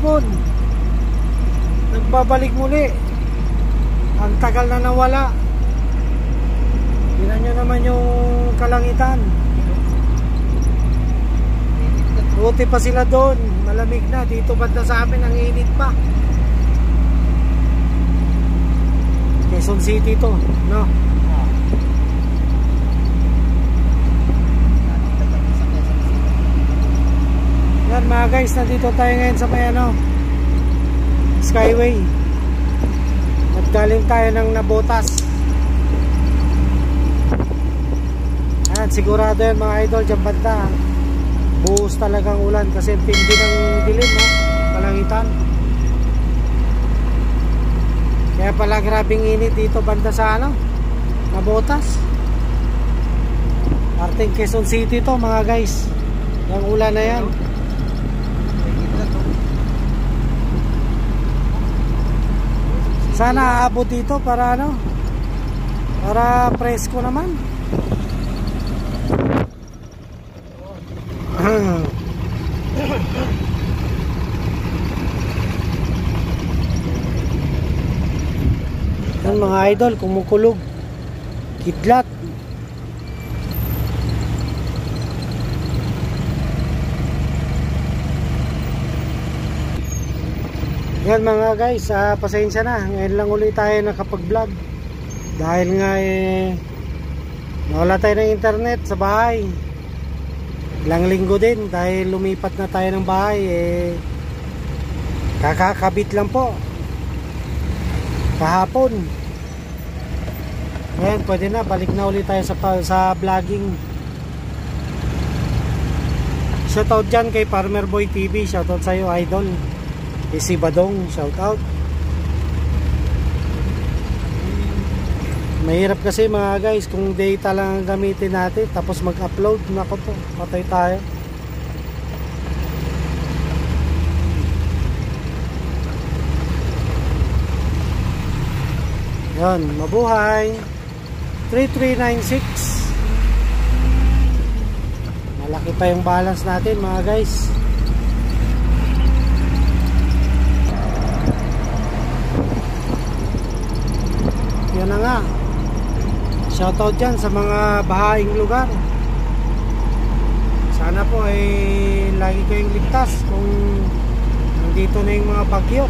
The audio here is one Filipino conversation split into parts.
hapon, nagbabalik muli. Ang tagal na nawala. Tingnan nyo naman yung kalangitan. Buti pa sila doon, malamig na. Dito banda sa amin ang init pa. Quezon City to, no? Yan mga guys, nandito tayo ngayon sa may Skyway. At galing tayo ng Nabotas. At sigurado yan mga idol, dyan banda buhos talagang ulan kasi tindi ng dilim, no? Kalangitan. Kaya pala grabing init dito banda sa Nabotas. Parting Quezon City to mga guys. Yung ulan na yan. Sana aabot dito para para presko naman. Yan mga idol, kumukulog. Kidlat. Yan mga guys, pasensya na. Ngayon lang ulit tayo nakapag-vlog. Dahil nga nawala tayo ng internet sa bahay. Ilang linggo din dahil lumipat na tayo ng bahay. Kakakabit lang po. Kahapon. Ngayon pwede na, balik na ulit tayo sa vlogging. Shoutout dyan kay Farmer Boy TV. Shoutout sa'yo idol. Si Badong, shout out. Mahirap kasi mga guys kung data lang ang gamitin natin tapos mag-upload, nako po, patay tayo. Yan, mabuhay. 3396. Malaki pa yung balance natin mga guys. Yan na nga. Shoutout dyan sa mga bahaing lugar. Sana po ay lagi kayong ligtas kung nandito na yung mga bagyo.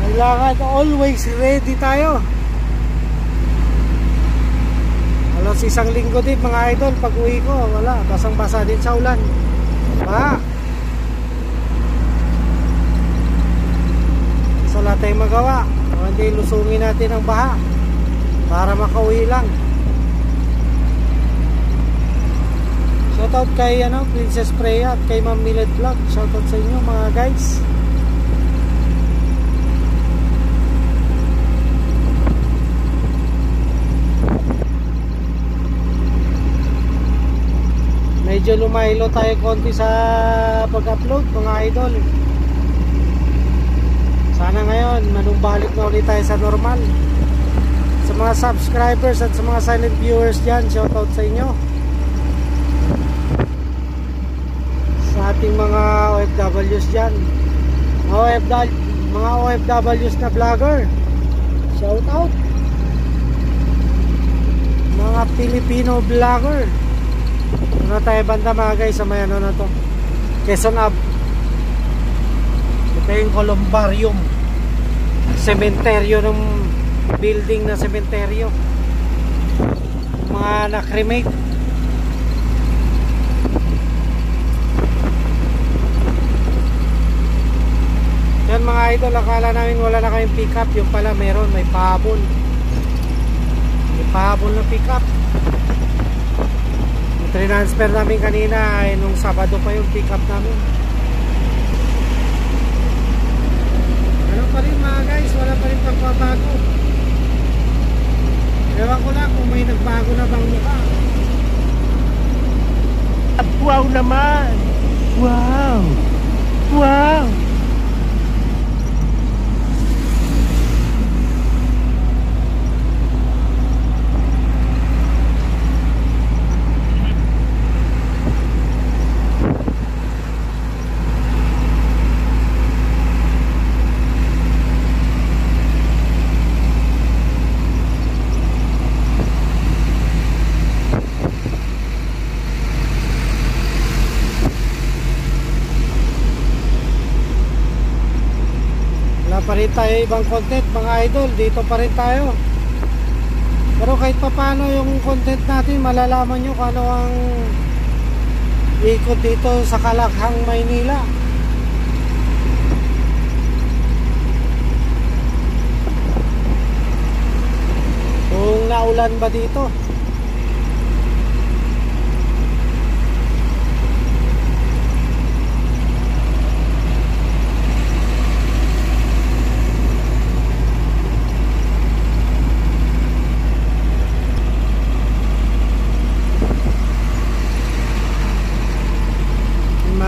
Kailangan always ready tayo. Halos isang linggo din mga idol, pag uwi ko wala, basang basa din sa ulan. Wala tayong magawa, hindi lusungin natin ang baha para makauwi lang. Shoutout kay Princess Freya at kay Ma'am Milad Vlog. Shoutout sa inyo mga guys. Medyo lumaylo tayo konti sa pag-upload mga idol. Sana ngayon manumbalik na ulit tayo sa normal. Sa mga subscribers at sa mga silent viewers dyan, shoutout sa inyo. Sa ating mga OFWs dyan, mga OFWs na vlogger, shoutout. Mga Filipino vlogger. Ano tayo banda mga guys sa may na to, Quezon Ave. Ito yung columbarium, sementeryo ng building na sementeryo, mga na-cremate. Yan mga idol, akala namin wala na kayong pick up, yung pala meron, may pahabol na pick up. Yung transfer namin kanina ay nung Sabado pa yung pick up namin. Pa rin mga guys, wala pa rin pagbabago. Ewan ko lang kung may nagbago na bang mukha. Wow naman! Wow! Wow! pa rin tayo ibang content mga idol, dito pa rin tayo. Pero kahit pa paano yung content natin, malalaman nyo kung ano ang ikot dito sa Kalakhang, Maynila. Kung naulan ba dito.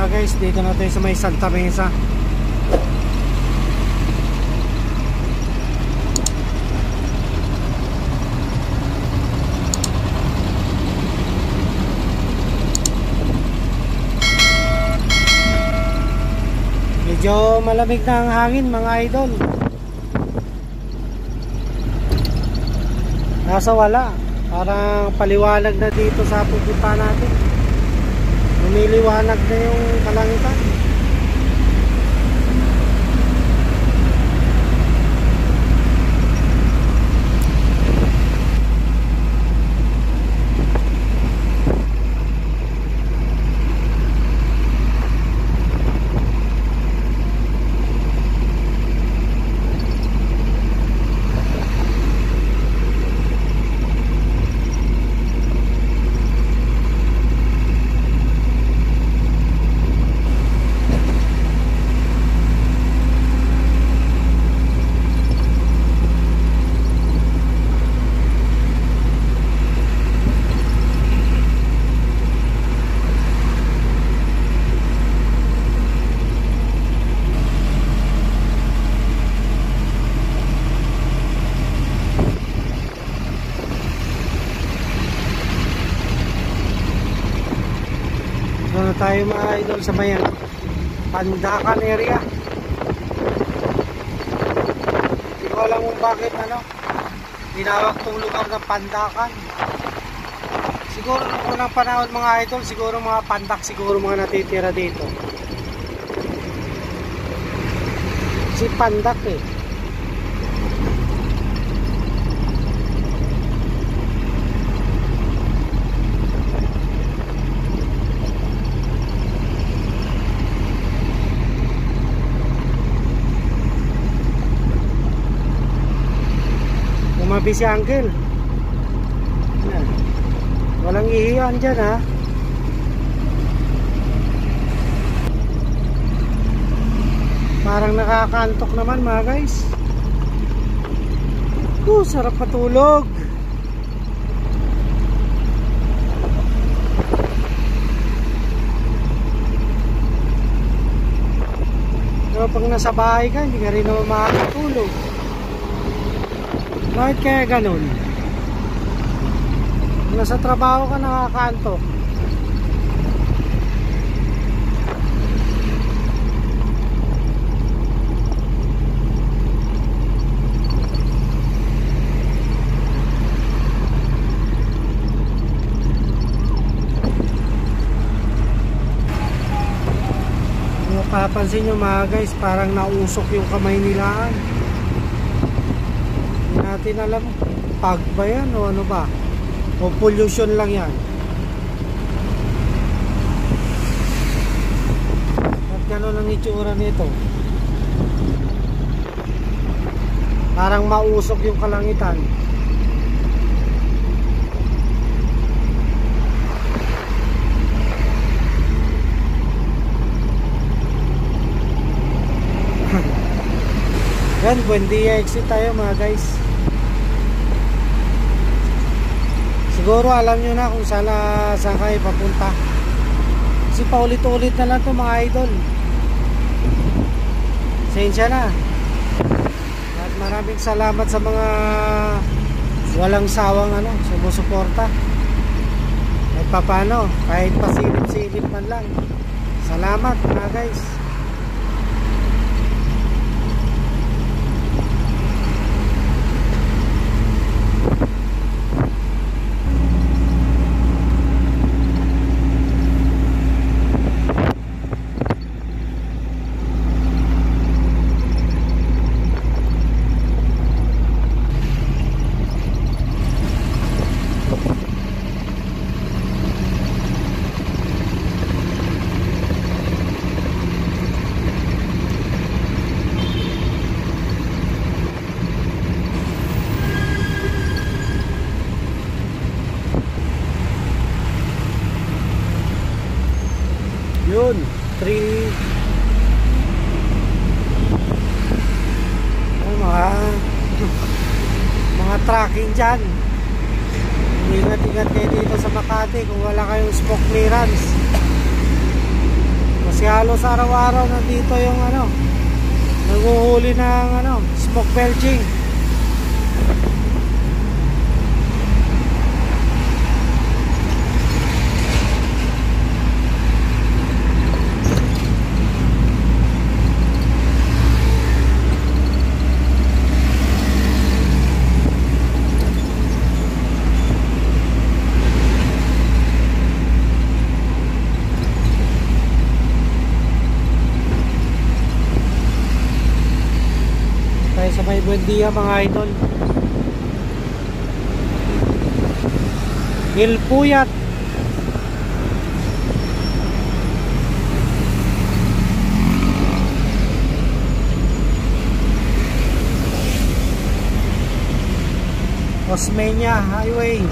Guys, dito na tayo sa may Santa Mesa. Medyo malamig na ang hangin mga idol. Nasa wala, parang paliwanag na dito sa pupunta natin. Lumiliwanag na yung kalangitan. Doon na tayo mga idol sa may Pandakan area. Hindi ko alam kung bakit tinawag tong lugar ng Pandakan. Siguro nung unang panahon mga idol, siguro mga pandak siguro mga natitira dito. Si pandak eh. Umabi si Uncle. Yan. Walang ihiyan dyan ha. Parang nakakantok naman mga guys. Sarap patulog. Pero pag nasa bahay ka, hindi ka rin naman makakatulog. Bakit kaya ganun? Nasa trabaho ka, nakakaantok. Kung mapapansin nyo mga guys, parang nausok yung kamay nilaan. Hindi natin alam, pag ba yan o ano ba? O pollution lang yan. At gano'n ang itsura nito. Parang mausok yung kalangitan. Yan, Buendia exit tayo mga guys. Siguro alam nyo na kung saan kayo papunta. Kasi paulit-ulit na lang to mga idol. Sensya na. At maraming salamat sa mga walang sawang sumusuporta. At papano, kahit pasilip-silip man lang. Salamat mga guys. 3. Mga tracking dyan. Ingat-ingat kayo dito sa Makati kung wala kayong smoke clearance, kasi halos araw-araw nandito yung nanguhuli ng smoke belching. Sa may Buendia mga idol, Hilpuyat. Osmeña Highway.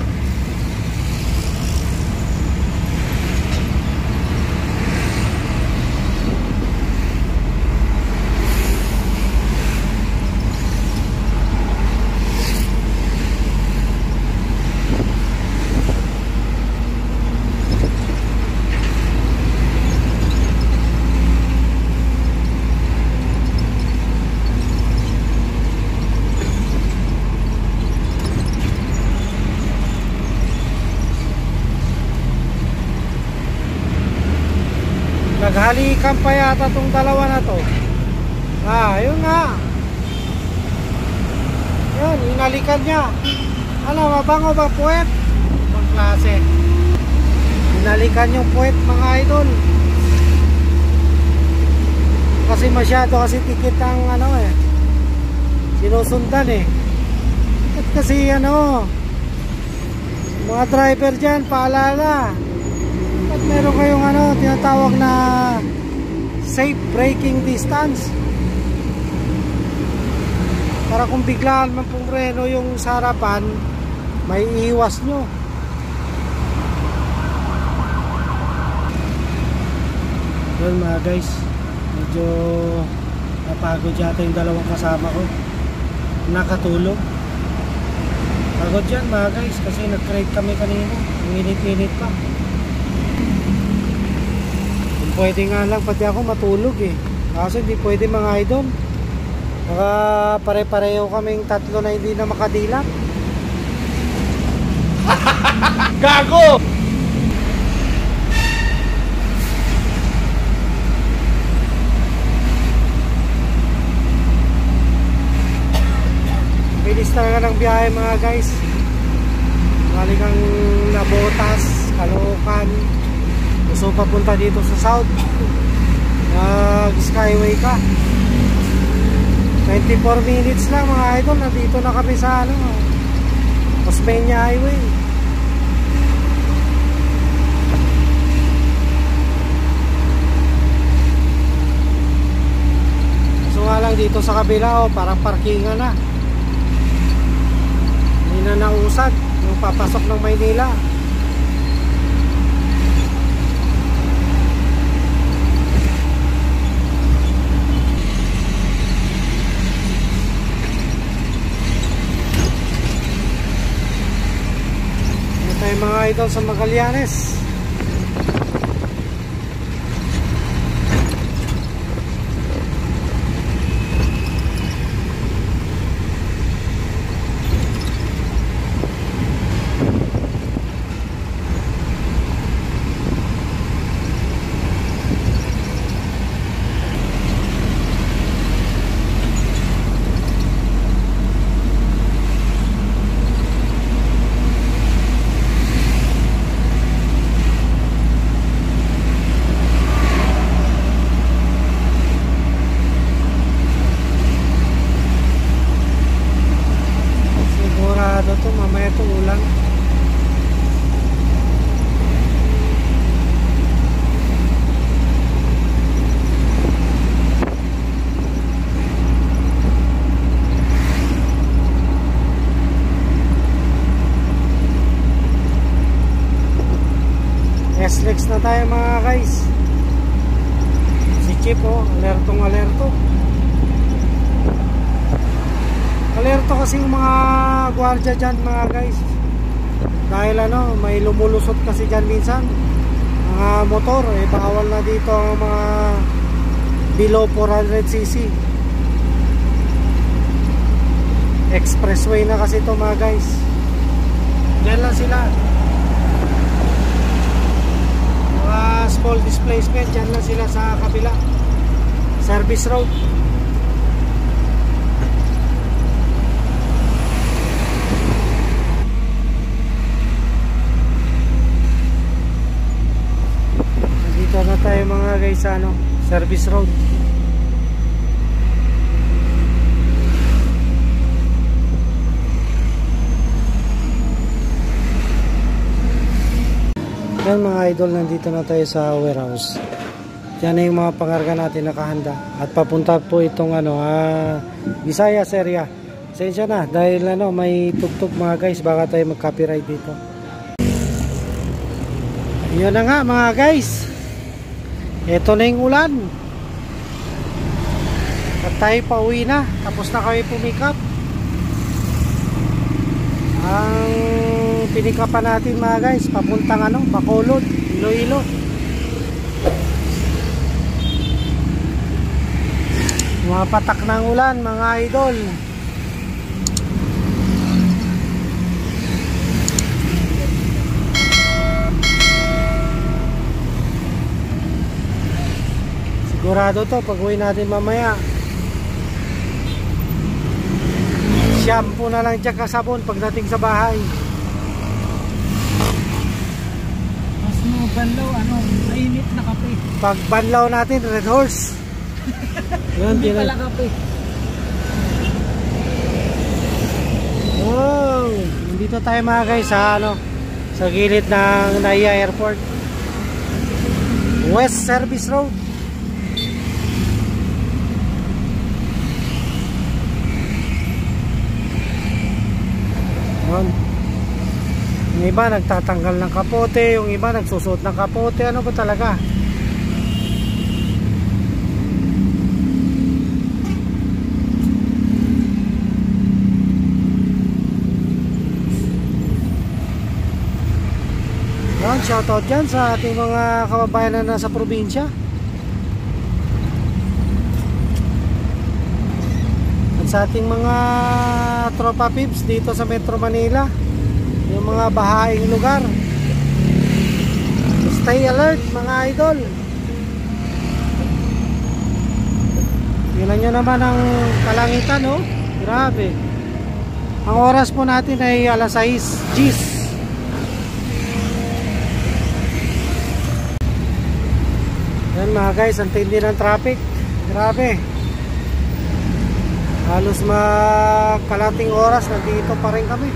Naghalikan pa yata tong dalawa na to. Yun nga. Yun, inalikan niya. Mabango ba puwet? Ibang klase. Inalikan yung puwet mga idol. Kasi masyado kasi tikit ang sinusundan eh. At kasi mga driver dyan, paalala. At meron kayong tinatawag na safe braking distance, para kung biglaan man pong reno yung sa harapan, may iwas nyo. Yun mga guys, medyo napagod yata yung dalawang kasama ko, nakatulog. Pagod yan mga guys, kasi nag-ride kami kanina, init-init pa. Pwede nga lang pati ako matulog eh, kaso hindi pwede mga idol. Baka pare-pareho kaming tatlo na hindi na makadilap. Gago! Bilis talaga ng biyahe mga guys. Galing kang Nabotas, Caloocan, gusto papunta dito sa South, Skyway ka, 24 minutes lang mga idol, nandito na kami sa Osmeña Highway. So nga lang dito sa kabila parang parkingan na, hindi na nausad yung papasok ng Maynila. Mga idol sa Magallanes. Mamaya ito ulan. S-Lex na tayo mga guys. jeep oh, alertong alerto. Alerto kasi yung mga gwardiya dyan mga guys. Dahil ano, may lumulusot kasi dyan minsan mga motor, eh bawal na dito ang mga below 400cc. Expressway na kasi ito mga guys. Diyan lang sila. Mga small displacement, diyan lang sila sa kabila. Service road. Dito na tayo mga guys sa ano, service road. Yan mga idol, nandito na tayo sa warehouse. Yan na yung mga pangarga natin nakahanda. At papunta po itong ano, Visayas area. Sensya na dahil ano, may tugtog mga guys, baka tayo mag-copyright dito. Yun na nga mga guys. Ito na yung ulan. At tayo pa uwi na. Tapos na kami pumikap. Ang pinikapan natin mga guys, papuntang ano, Bacolod, Iloilo. Mapatak ng ulan mga idol. Sigurado to pag uwi natin mamaya. Shampoo na lang dyan kasabon pagdating sa bahay. Mas mga banlaw, ano, mainit na kape. Pag banlaw natin, Red Horse. Yun, Hindi pala kape. Wow! Nandito tayo mga guys sa ano, sa gilid ng Naiya Airport. West Service Road. Yun. Yung iba nagtatanggal ng kapote, yung iba nagsusuot ng kapote. Ano ba talaga? Yan, shoutout dyan sa ating mga kababayan na nasa probinsya. Sa ating mga tropa pips dito sa Metro Manila, yung mga bahaing lugar, stay alert mga idol. Tingnan nyo naman ang kalangitan, oh. Grabe. Ang oras po natin ay alas 6 Gs. Yan mga guys, ang tindi ng traffic. Grabe. Halos kalating oras nandito pa rin kami.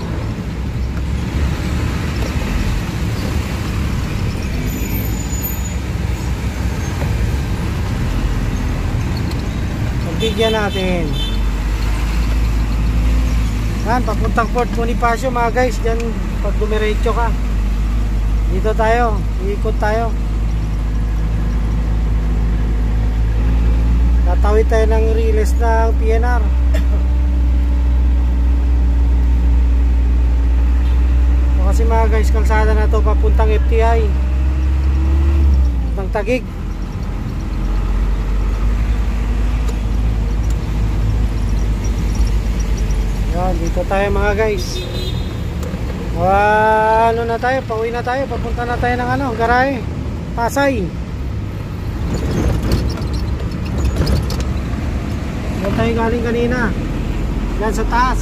Pagbigyan natin. Yan, papuntang Fort Bonifacio mga guys. Diyan pag dumiretso ka, dito tayo, iikot tayo. Tatawid tayo ng release ng PNR. So, kasi mga guys, kalsada na to papuntang FTI ng Taguig. Yan, dito tayo mga guys. Ano na tayo, pauwi na tayo, papunta na tayo ng ano, garahe, Pasay. Yan tayo galing kanina. Yan sa taas.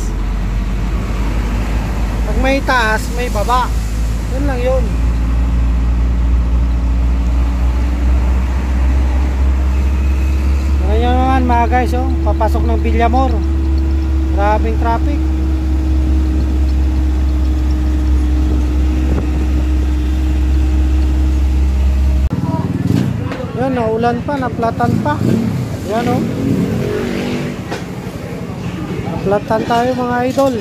Pag may taas, may baba. Yun lang yun. Ganyan naman mga guys, oh. Papasok ng Villamor. Grabing traffic. Yan, naulan pa, naplatan pa. Yan, oh. Naplatan tayo mga idol.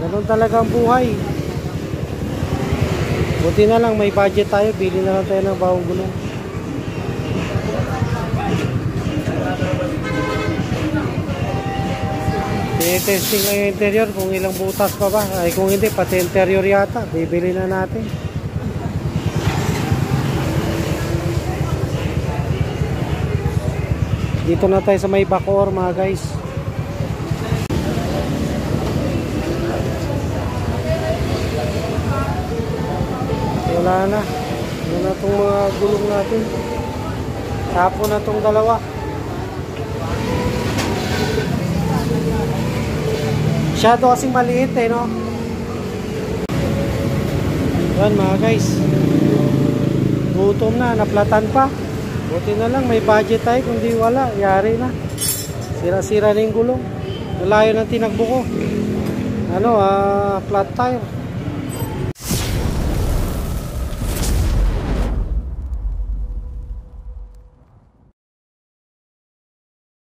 Ganun talaga ang buhay. Buti na lang may budget tayo. Bili na lang tayo ng bagong gulong. Testing lang yung interior kung ilang butas pa ba. Ay kung hindi, pati interior yata. Bibili na natin. Dito na tayo sa may Bacoor mga guys. Wala na. Wala na itong mga gulong natin. Tapo na itong dalawa. Masyado kasing maliit eh, no? Yan mga guys. Gutom na, naplatan pa. Buti na lang, may budget tayo. Kung di wala, yari na. Sira-sira na yung gulong. Malayo ng tinagbo ko. Flat tire.